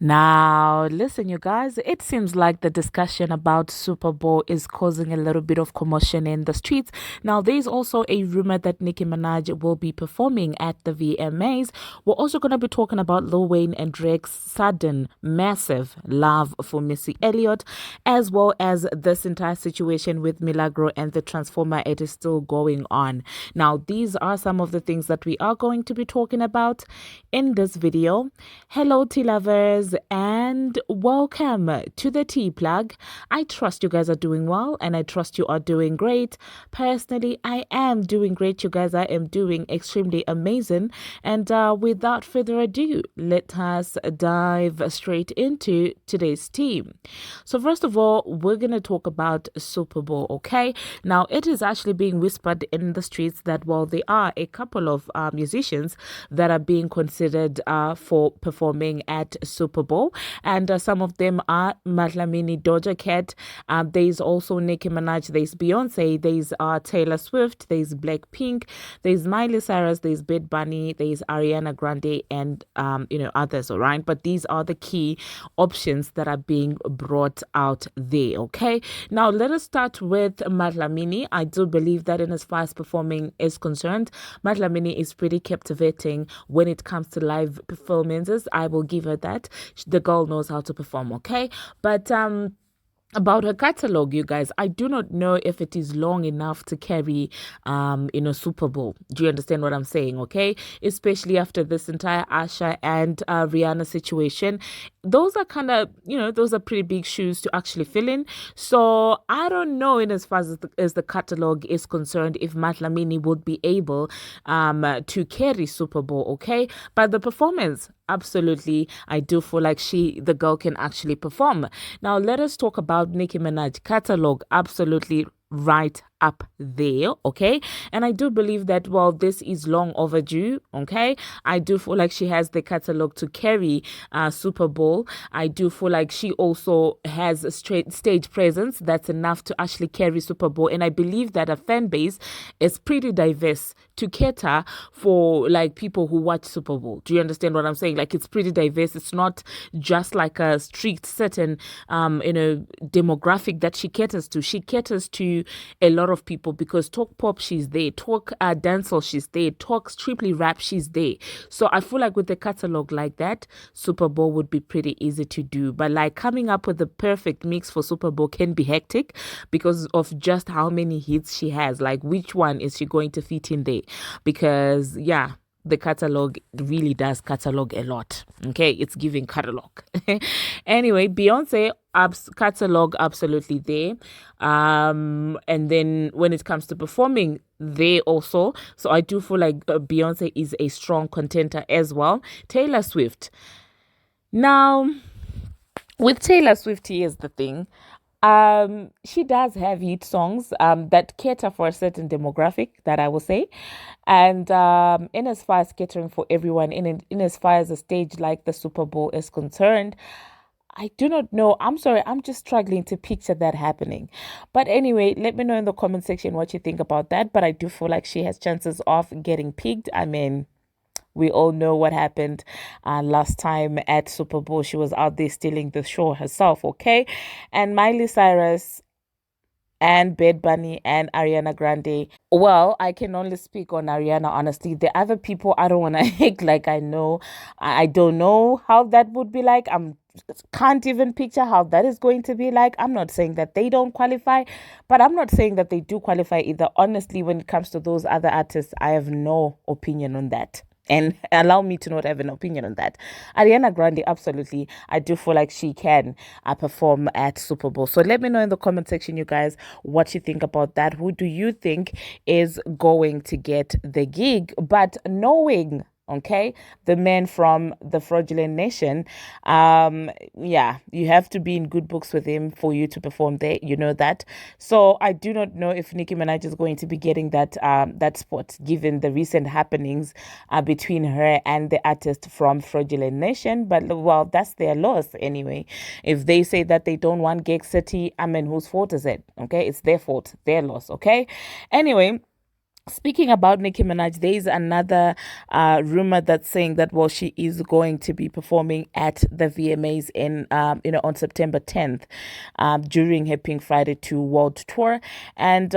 Now, listen, you guys, it seems like the discussion about Super Bowl is causing a little bit of commotion in the streets. Now, there's also a rumor that Nicki Minaj will be performing at the VMAs. We're also going to be talking about Lil Wayne and Drake's sudden, massive love for Missy Elliot, as well as this entire situation with Milagro and the Transformer. It is still going on. Now, these are some of the things that we are going to be talking about in this video. Hello, tea lovers, and welcome to the tea plug. I trust you guys are doing well, and I trust you are doing great. Personally, I am doing great, you guys. I am doing extremely amazing. And without further ado, let us dive straight into today's tea. So first of all, we're going to talk about Super Bowl, okay? Now, it is actually being whispered in the streets that, well, there are a couple of musicians that are being considered for performing at Super Bowl, and some of them are Madlamini, Doja Cat. There's also Nicki Minaj, there's Beyonce, there's Taylor Swift, there's Blackpink, there's Miley Cyrus, there's Bad Bunny, there's Ariana Grande, and others. All right, but these are the key options that are being brought out there. Okay, now let us start with Madlamini. I do believe that in as far as performing is concerned, Madlamini is pretty captivating when it comes to live performances. I will give her that. The girl knows how to perform, okay? But about her catalog, you guys, I do not know if it is long enough to carry Super Bowl. Do you understand what I'm saying? Okay, especially after this entire Asha and Rihanna situation. Those are kind of, those are pretty big shoes to actually fill in. So I don't know, in as far as the catalog is concerned, if Matlamini would be able to carry Super Bowl. Okay, but the performance, absolutely, I do feel like the girl can actually perform. Now let us talk about Nicki Minaj catalog. Absolutely right up there, okay? And I do believe that, well, this is long overdue, okay? I do feel like she has the catalog to carry Super Bowl. I do feel like she also has a straight stage presence that's enough to actually carry Super Bowl. And I believe that a fan base is pretty diverse to cater for like people who watch Super Bowl. Do you understand what I'm saying? Like, it's pretty diverse. It's not just like a strict certain demographic that she caters to. She caters to a lot of people, because talk pop, she's there, talk dancehall, she's there, talk strictly rap, she's there. So I feel like with the catalog like that, Super Bowl would be pretty easy to do. But like, coming up with the perfect mix for Super Bowl can be hectic because of just how many hits she has. Like, which one is she going to fit in there? Because yeah, the catalog really does catalog a lot. Okay, it's giving catalog. Anyway, Beyonce catalog absolutely there. And then when it comes to performing, they also. So I do feel like Beyonce is a strong contender as well. Taylor Swift. Now, with Taylor Swift, here's the thing. She does have hit songs that cater for a certain demographic, that I will say. And in as far as catering for everyone, in as far as a stage like the Super Bowl is concerned, I do not know. I'm sorry, I'm just struggling to picture that happening. But anyway, let me know in the comment section what you think about that. But I do feel like she has chances of getting picked. I mean, we all know what happened last time at Super Bowl. She was out there stealing the show herself, okay? And Miley Cyrus and Bad Bunny and Ariana Grande. Well, I can only speak on Ariana, honestly. The other people, I don't want to act like I know. I don't know how that would be like. Can't even picture how that is going to be like. I'm not saying that they don't qualify, but I'm not saying that they do qualify either. Honestly, when it comes to those other artists, I have no opinion on that. And allow me to not have an opinion on that. Ariana Grande, absolutely. I do feel like she can perform at Super Bowl. So let me know in the comment section, you guys, what you think about that. Who do you think is going to get the gig? But knowing, okay, the man from the Fraudulent Nation, yeah, you have to be in good books with him for you to perform there, you know that. So I do not know if Nicki Minaj is going to be getting that spot, given the recent happenings between her and the artist from Fraudulent Nation. But well, that's their loss anyway. If they say that they don't want Gig City, I mean, whose fault is it? Okay, it's their fault, their loss. Okay, anyway. Speaking about Nicki Minaj, there is another rumor that's saying that well, she is going to be performing at the VMAs in on September 10th, during her Pink Friday 2 World Tour, and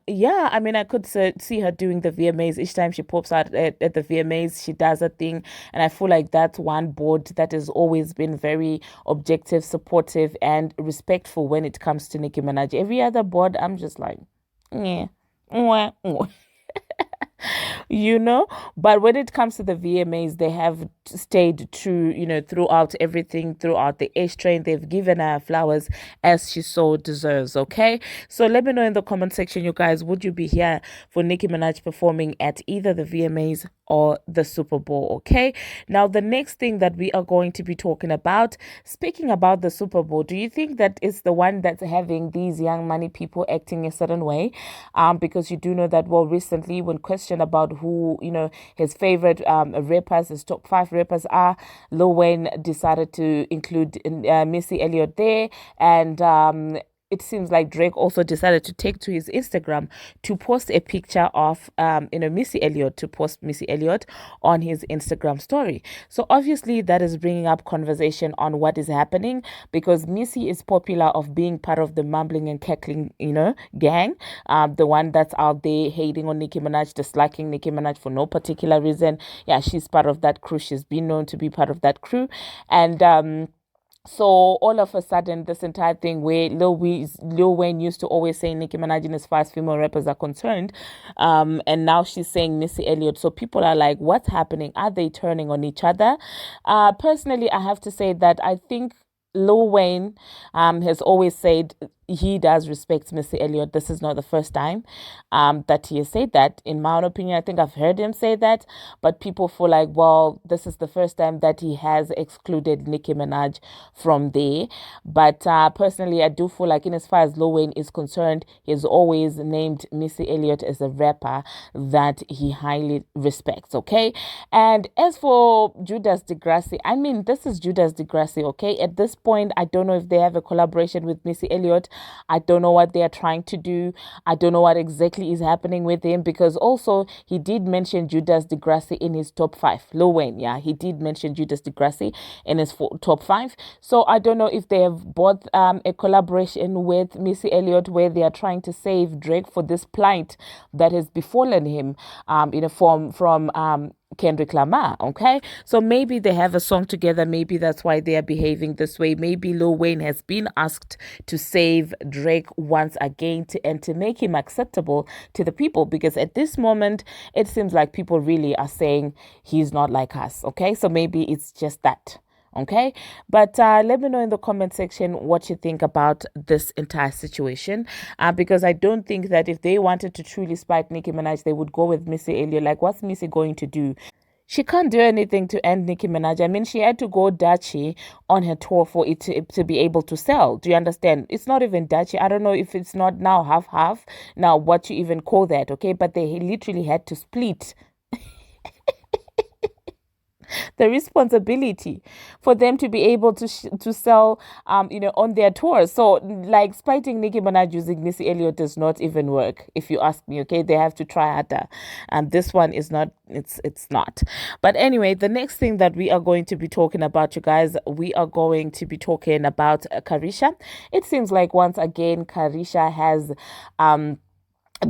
yeah, I mean I could see her doing the VMAs each time she pops out at the VMAs. She does a thing, and I feel like that's one board that has always been very objective, supportive, and respectful when it comes to Nicki Minaj. Every other board, I'm just like, yeah. you know. But when it comes to the VMAs, they have stayed true, throughout everything, throughout the H train. They've given her flowers as she so deserves. Okay, so let me know in the comment section, you guys, would you be here for Nicki Minaj performing at either the VMAs or the Super Bowl? Okay, now the next thing that we are going to be talking about, speaking about the Super Bowl, do you think that it's the one that's having these young money people acting a certain way? Because you do know that, well, recently when questioned about who his favorite rappers, his top 5 rappers are, Lil Wayne decided to include Missy Elliot there, and it seems like Drake also decided to take to his Instagram to post a picture of Missy Elliot on his Instagram story. So obviously that is bringing up conversation on what is happening, because Missy is popular of being part of the mumbling and cackling gang, the one that's out there hating on Nicki Minaj, disliking Nicki Minaj for no particular reason. Yeah, she's part of that crew. She's been known to be part of that crew, and so all of a sudden, this entire thing where Lil Wayne used to always say Nicki Minaj in as far as female rappers are concerned, and now she's saying Missy Elliott. So people are like, what's happening? Are they turning on each other? Personally, I have to say that I think Lil Wayne has always said he does respect Missy Elliott. This is not the first time that he has said that. In my own opinion, I think I've heard him say that, but people feel like, well, this is the first time that he has excluded Nicki Minaj from there. But personally, I do feel like in as far as Lil Wayne is concerned, he's always named Missy Elliott as a rapper that he highly respects, okay? And as for Judas Degrassi, I mean, this is Judas Degrassi, okay? At this point, I don't know if they have a collaboration with Missy Elliott. I don't know what they are trying to do. I don't know what exactly is happening with him, because also he did mention Judas Degrassi in his top 5. Lil Wayne, yeah, he did mention Judas Degrassi in his top 5. So I don't know if they have bought a collaboration with Missy Elliott where they are trying to save Drake for this plight that has befallen him, from Kendrick Lamar, okay? So maybe they have a song together. Maybe that's why they are behaving this way. Maybe Lil Wayne has been asked to save Drake once again and to make him acceptable to the people, because at this moment, it seems like people really are saying he's not like us, okay? So maybe it's just that. Okay, but let me know in the comment section what you think about this entire situation, because I don't think that if they wanted to truly spite Nicki Minaj, they would go with Missy Elliott. Like, what's Missy going to do? She can't do anything to end Nicki Minaj. I mean, she had to go Dutchy on her tour for it to be able to sell. Do you understand? It's not even Dutchy. I don't know if it's not now half. Now, what you even call that, okay? But they literally had to split the responsibility for them to be able to sell on their tours. So like spiting Nicki Minaj using Missy Elliott does not even work, if you ask me, okay? They have to try harder, and this one is not, it's not. But anyway, the next thing that we are going to be talking about, you guys, we are going to be talking about Karisha. It seems like once again Karisha has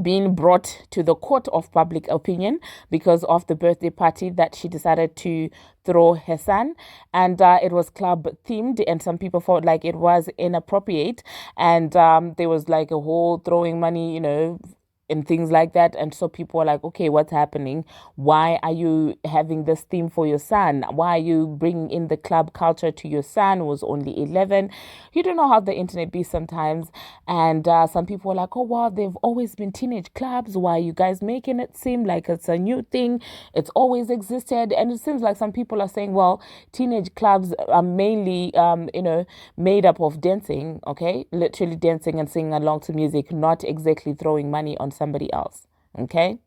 being brought to the court of public opinion because of the birthday party that she decided to throw her son, and it was club themed, and some people felt like it was inappropriate, and there was like a whole throwing money, and things like that. And so people are like, okay, what's happening? Why are you having this theme for your son? Why are you bringing in the club culture to your son who was only 11? You don't know how the internet be sometimes. And some people are like, oh, wow, they've always been teenage clubs. Why are you guys making it seem like it's a new thing? It's always existed. And it seems like some people are saying, well, teenage clubs are mainly, made up of dancing, okay? Literally dancing and singing along to music, not exactly throwing money on somebody else, okay?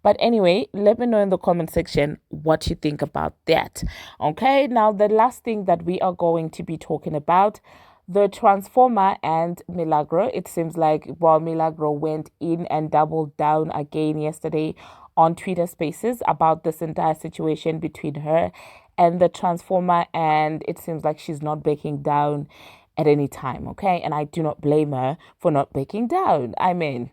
But anyway, let me know in the comment section what you think about that, okay? Now, the last thing that we are going to be talking about, The Transformer and Milagro, it seems like while Milagro went in and doubled down again yesterday on Twitter Spaces about this entire situation between her and the Transformer, and it seems like she's not backing down at any time, okay? And I do not blame her for not backing down. I mean,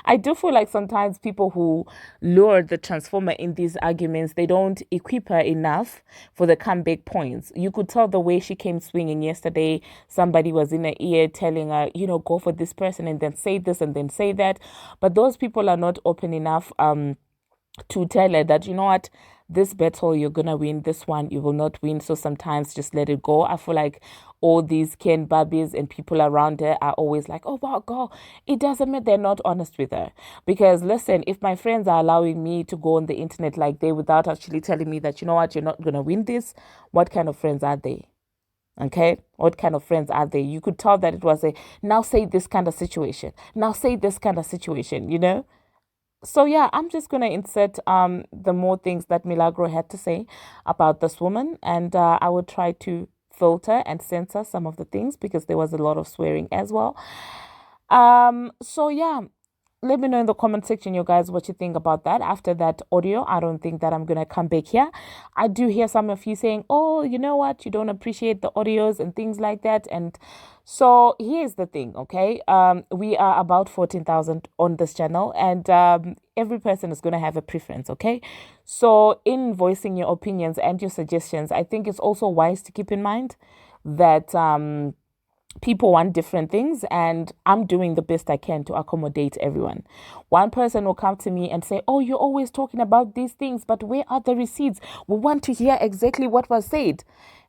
I do feel like sometimes people who lure the Transformer in these arguments, they don't equip her enough for the comeback points. You could tell the way she came swinging yesterday. Somebody was in her ear telling her, go for this person and then say this and then say that. But those people are not open enough to tell her that, what, this battle you're gonna win, this one you will not win. So sometimes just let it go. I feel like all these Ken Barbies and people around her are always like, oh wow, girl, it doesn't mean they're not honest with her. Because listen, if my friends are allowing me to go on the internet like they without actually telling me that, what, you're not gonna win this, what kind of friends are they? Okay, what kind of friends are they? You could tell that it was a now say this kind of situation, now say this kind of situation. So yeah, I'm just gonna insert the more things that Milagro had to say about this woman, and I would try to filter and censor some of the things because there was a lot of swearing as well. So yeah, let me know in the comment section, you guys, what you think about that. After that audio, I don't think that I'm gonna come back here. I do hear some of you saying, oh, you know what, you don't appreciate the audios and things like that. And so here's the thing, okay? We are about 14,000 on this channel, and every person is gonna have a preference, okay? So in voicing your opinions and your suggestions, I think it's also wise to keep in mind that people want different things, and I'm doing the best I can to accommodate everyone. One person will come to me and say, oh, you're always talking about these things, but where are the receipts? We want to hear exactly what was said.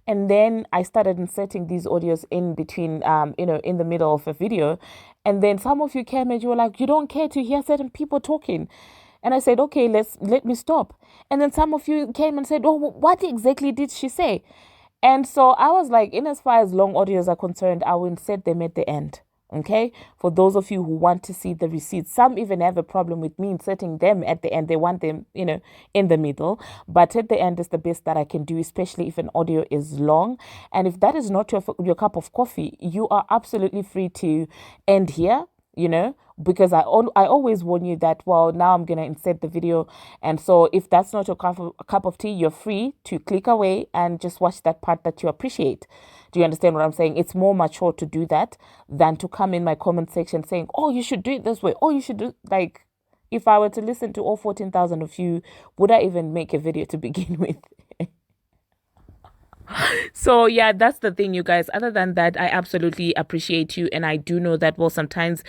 And then I started inserting these audios in between, in the middle of a video. And then some of you came and you were like, you don't care to hear certain people talking. And I said, okay, let me stop. And then some of you came and said, oh, what exactly did she say? And so I was like, in as far as long audios are concerned, I will insert them at the end. Okay. For those of you who want to see the receipts, some even have a problem with me inserting them at the end. They want them, in the middle. But at the end is the best that I can do, especially if an audio is long. And if that is not your cup of coffee, you are absolutely free to end here, because I always warn you that, well, now I'm going to insert the video. And so if that's not your cup of tea, you're free to click away and just watch that part that you appreciate. Do you understand what I'm saying? It's more mature to do that than to come in my comment section saying, oh, you should do it this way. Oh, you should do, like, if I were to listen to all 14,000 of you, would I even make a video to begin with? So yeah, that's the thing, you guys. Other than that, I absolutely appreciate you, and I do know that, well, sometimes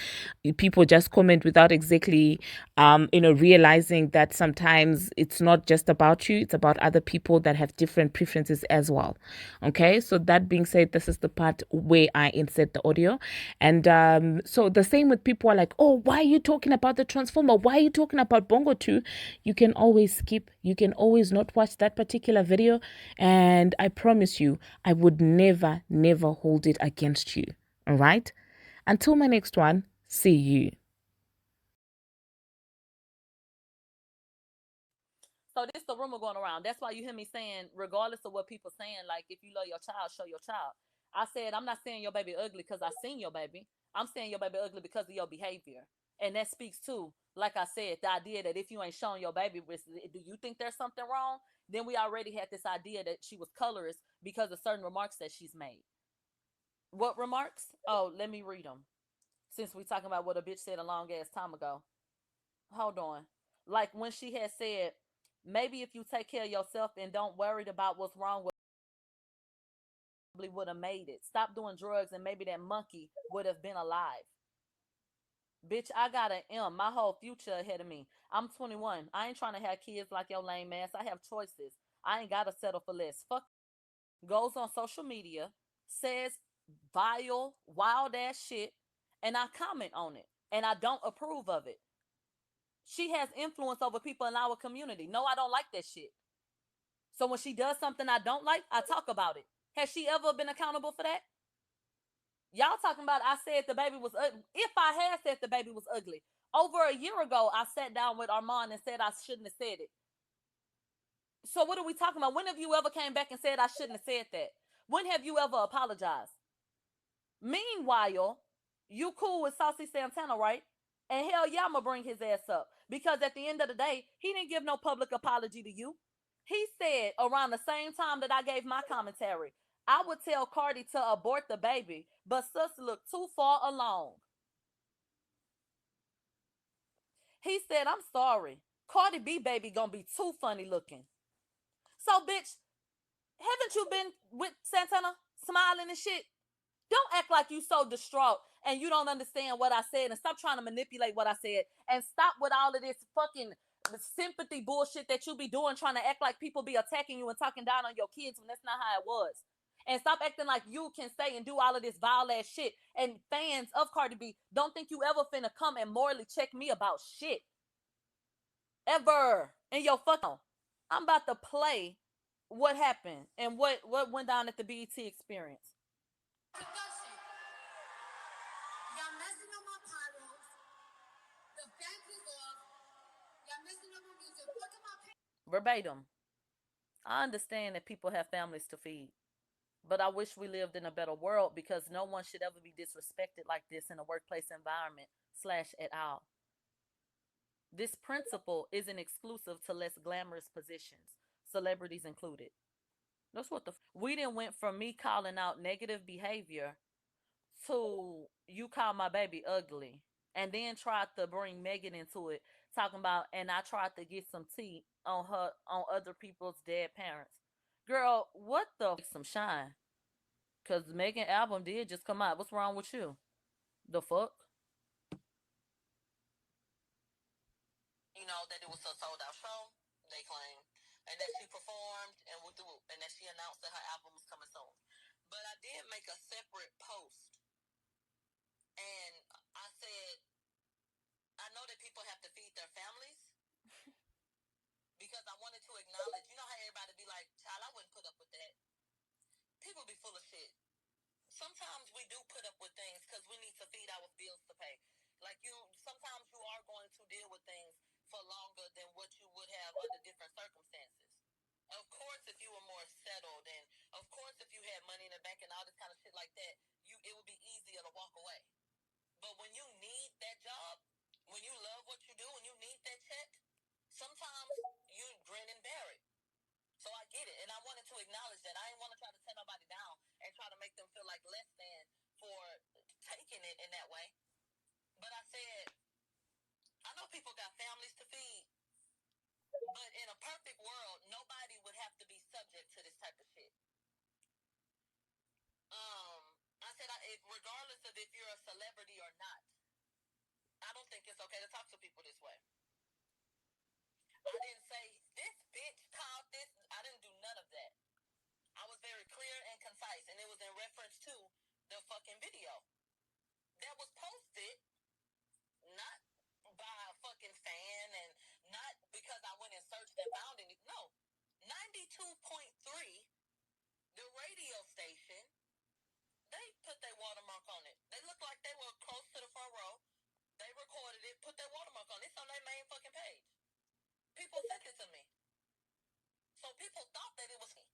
people just comment without exactly realizing that sometimes it's not just about you, it's about other people that have different preferences as well. Okay, so that being said, this is the part where I insert the audio. And so the same with people are like, oh, why are you talking about the Transformer, why are you talking about Bongo 2? You can always skip, you can always not watch that particular video, and I promise you, I would never, never hold it against you. All right? Until my next one, see you. So this is the rumor going around. That's why you hear me saying, regardless of what people saying, like if you love your child, show your child. I said I'm not saying your baby ugly because I seen your baby. I'm saying your baby ugly because of your behavior, and that speaks to, like I said, the idea that if you ain't showing your baby, do you think there's something wrong? Then we already had this idea that she was colorist because of certain remarks that she's made. What remarks? Oh, let me read them. Since we talking about what a bitch said a long ass time ago. Hold on. Like when she had said, maybe if you take care of yourself and don't worry about what's wrong with, probably would have made it. Stop doing drugs and maybe that monkey would have been alive. Bitch, I got an M. My whole future ahead of me. I'm 21. I ain't trying to have kids like your lame ass. I have choices. I ain't gotta settle for less. Fuck. Goes on social media, says vile, wild ass shit, and I comment on it. And I don't approve of it. She has influence over people in our community. No, I don't like that shit. So when she does something I don't like, I talk about it. Has she ever been accountable for that? Y'all talking about I said the baby was ugly. If I had said the baby was ugly, over a year ago, I sat down with Armand and said I shouldn't have said it. So what are we talking about? When have you ever came back and said I shouldn't have said that? When have you ever apologized? Meanwhile, you cool with Saucy Santana, right? And hell yeah, I'm gonna bring his ass up. Because at the end of the day, he didn't give no public apology to you. He said around the same time that I gave my commentary, I would tell Cardi to abort the baby, but sis looked too far along. He said, I'm sorry. Cardi B baby gonna be too funny looking. So, bitch, haven't you been with Santana smiling and shit? Don't act like you so distraught and you don't understand what I said, and stop trying to manipulate what I said, and stop with all of this fucking sympathy bullshit that you be doing, trying to act like people be attacking you and talking down on your kids when that's not how it was. And stop acting like you can say and do all of this vile ass shit. And fans of Cardi B, don't think you ever finna come and morally check me about shit. Ever. In your fucking. I'm about to play what happened and what went down at the BET experience. Y'all messing up my pyros. The back is off. Y'all messing up my music. Look at my verbatim. I understand that people have families to feed, but I wish we lived in a better world, because no one should ever be disrespected like this in a workplace environment / at all. This principle isn't exclusive to less glamorous positions, celebrities included. That's what we didn't went from me calling out negative behavior to you call my baby ugly, and then tried to bring Megan into it, talking about, and I tried to get some tea on her on other people's dead parents. Girl, what the some shine? Cause Megan album did just come out. What's wrong with you? The fuck? You know that it was a sold out show, they claim, and that she performed and and that she announced that her album was coming soon. But I did make a separate post, and I said, I know that people have to feed their families, because I wanted to acknowledge, you know how everybody be like, child, I wouldn't put up with that. People be full of shit. Sometimes we do put up with things because we need to feed our bills to pay. Like sometimes you are going to deal with things for longer than what you would have under different circumstances. Of course, if you were more settled, and of course, if you had money in the bank and all this kind of shit like that, it would be easier to walk away. But when you need that job, when you love what you do, when you need that check, sometimes you grin and bear it. So I get it, and I wanted to acknowledge that. I didn't want to try to tear nobody down and try to make them feel like less than for taking it in that way. But I said, I know people got families to feed, but in a perfect world, nobody would have to be subject to this type of shit. I said, regardless of if you're a celebrity or not, I don't think it's okay to talk to people this way. I didn't say, this bitch called this. I didn't do none of that. I was very clear and concise, and it was in reference to the fucking video that was posted, not by a fucking fan, and not because I went and searched and found it. No, 92.3, the radio station, they put their watermark on it. They looked like they were close to the front row. They recorded it, put their watermark on it. It's on their main fucking page. People sent it to me. So people thought that it was me,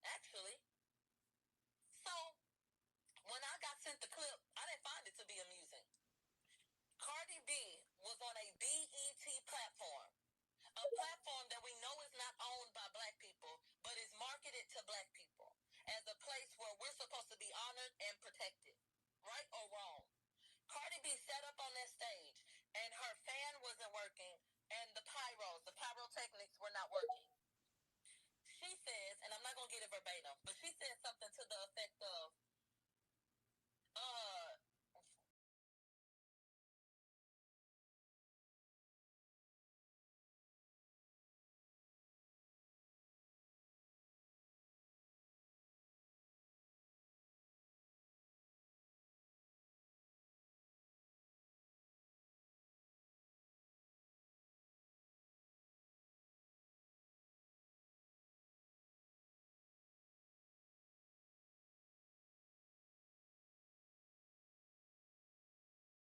actually. So when I got sent the clip, I didn't find it to be amusing. Cardi B was on a BET platform, a platform that we know is not owned by black people, but is marketed to black people as a place where we're supposed to be honored and protected, right or wrong. Cardi B sat up on that stage, and her fan wasn't working, and the pyrotechnics were not working. She says, and I'm not going to get it verbatim, but she said something to